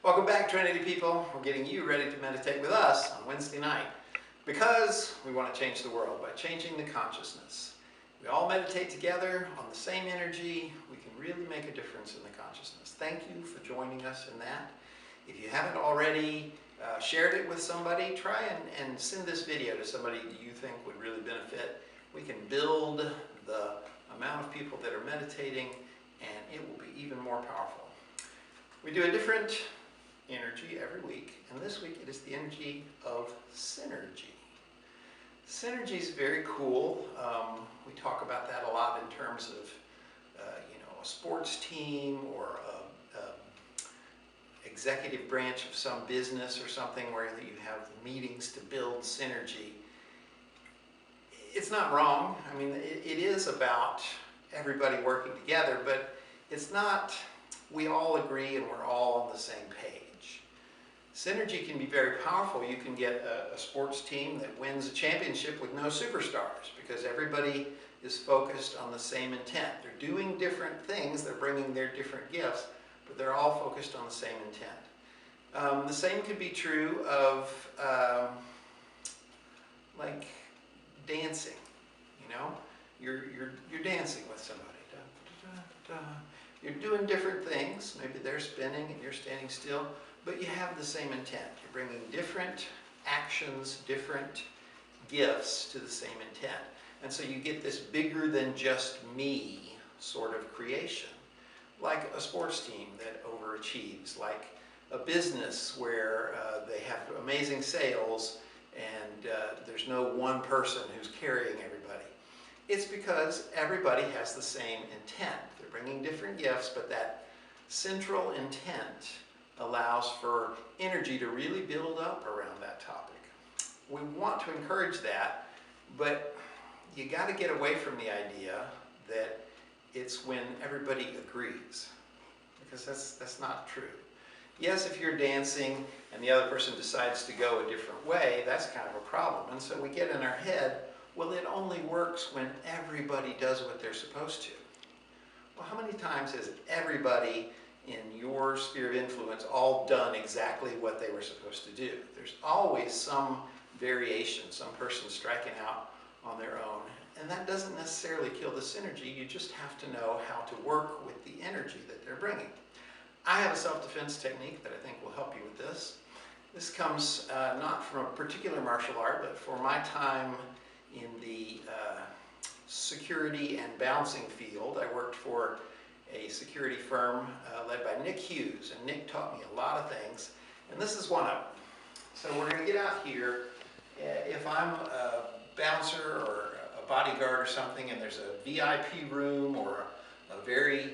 Welcome back, Trinity people. We're getting you ready to meditate with us on Wednesday night because we want to change the world by changing the consciousness. We all meditate together on the same energy. We can really make a difference in the consciousness. Thank you for joining us in that. If you haven't already shared it with somebody, try and send this video to somebody that you think would really benefit. We can build the amount of people that are meditating, and it will be even more powerful. We do a different energy every week, and this week it is the energy of synergy. Synergy is very cool. We talk about that a lot in terms of a sports team or a executive branch of some business or something where you have meetings to build synergy. It's not wrong. I mean, it is about everybody working together, but it's not we all agree and we're all on the same page. Synergy can be very powerful. You can get a sports team that wins a championship with no superstars because everybody is focused on the same intent. They're doing different things, they're bringing their different gifts, but they're all focused on the same intent. The same could be true of like dancing. You know, you're dancing with somebody. Da, da, da, da. You're doing different things. Maybe they're spinning and you're standing still, but you have the same intent. You're bringing different actions, different gifts to the same intent. And so you get this bigger than just me sort of creation. Like a sports team that overachieves, like a business where they have amazing sales and there's no one person who's carrying everybody. It's because everybody has the same intent. They're bringing different gifts, but that central intent allows for energy to really build up around that topic. We want to encourage that, but you got to get away from the idea that it's when everybody agrees, because that's not true. Yes, if you're dancing and the other person decides to go a different way, that's kind of a problem. And so we get in our head, well, it only works when everybody does what they're supposed to. Well, how many times has everybody in your sphere of influence all done exactly what they were supposed to do? There's always some variation, some person striking out on their own. And that doesn't necessarily kill the synergy. You just have to know how to work with the energy that they're bringing. I have a self-defense technique that I think will help you with this. This comes not from a particular martial art, but for my time in the security and bouncing field. I worked for a security firm led by Nick Hughes, and Nick taught me a lot of things, and this is one of them. So we're going to get out here. If I'm a bouncer or a bodyguard or something, and there's a VIP room or a very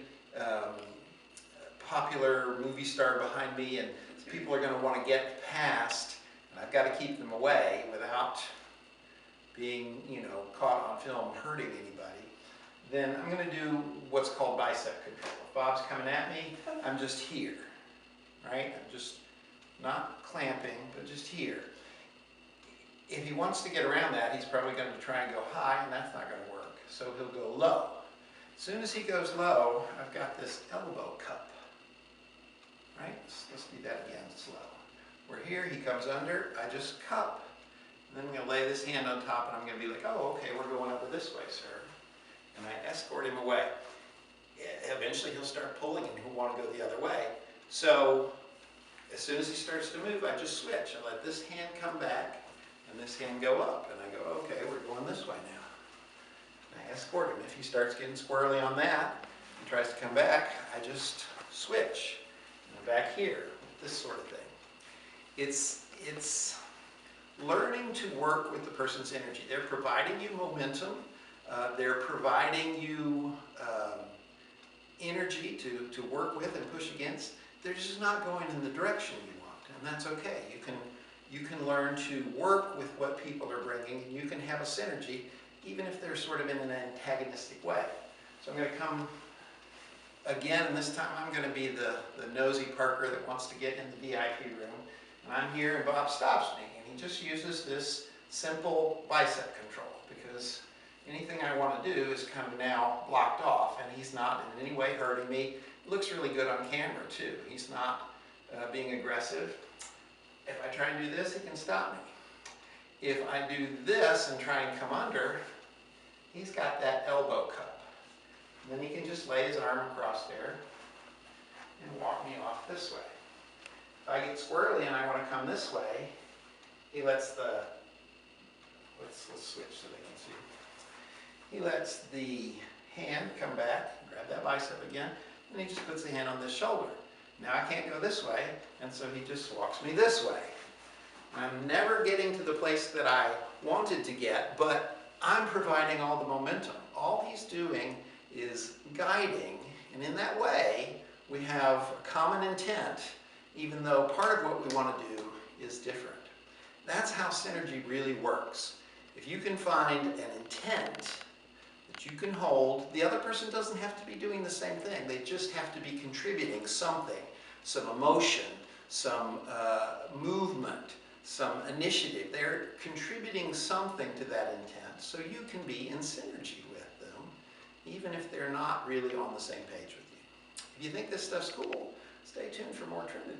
popular movie star behind me, and people are going to want to get past, and I've got to keep them away without being, caught on film hurting anybody, then I'm going to do what's called bicep control. If Bob's coming at me, I'm just here, right? I'm just not clamping, but just here. If he wants to get around that, he's probably going to try and go high, and that's not going to work. So he'll go low. As soon as he goes low, I've got this elbow cup, right? Let's do that again, slow. We're here, he comes under, I just cup. And then I'm going to lay this hand on top, and I'm going to be like, oh, okay, we're going over this way, sir. And I escort him away. Eventually, he'll start pulling, and he'll want to go the other way. So as soon as he starts to move, I just switch. I let this hand come back, and this hand go up. And I go, okay, we're going this way now. And I escort him. If he starts getting squirrely on that and tries to come back, I just switch. And I'm back here, this sort of thing. It's learning to work with the person's energy. They're providing you momentum. They're providing you energy to work with and push against. They're just not going in the direction you want, and that's okay. You can learn to work with what people are bringing, and you can have a synergy, even if they're sort of in an antagonistic way. So I'm going to come again, and this time I'm going to be the nosy Parker that wants to get in the VIP room. And I'm here, and Bob stops me, and he just uses this simple bicep control, because anything I want to do is kind of now blocked off, and he's not in any way hurting me. It looks really good on camera, too. He's not being aggressive. If I try and do this, he can stop me. If I do this and try and come under, he's got that elbow cup. And then he can just lay his arm across there and walk me off this way. If I get squirrely and I want to come this way, he lets the, let's switch so they can see. He lets the hand come back, grab that bicep again, and he just puts the hand on this shoulder. Now I can't go this way, and so he just walks me this way. I'm never getting to the place that I wanted to get, but I'm providing all the momentum. All he's doing is guiding, and in that way, we have a common intent, even though part of what we want to do is different. That's how synergy really works. If you can find an intent that you can hold, the other person doesn't have to be doing the same thing. They just have to be contributing something, some emotion, some movement, some initiative. They're contributing something to that intent, so you can be in synergy with them, even if they're not really on the same page with you. If you think this stuff's cool, stay tuned for more Trinity.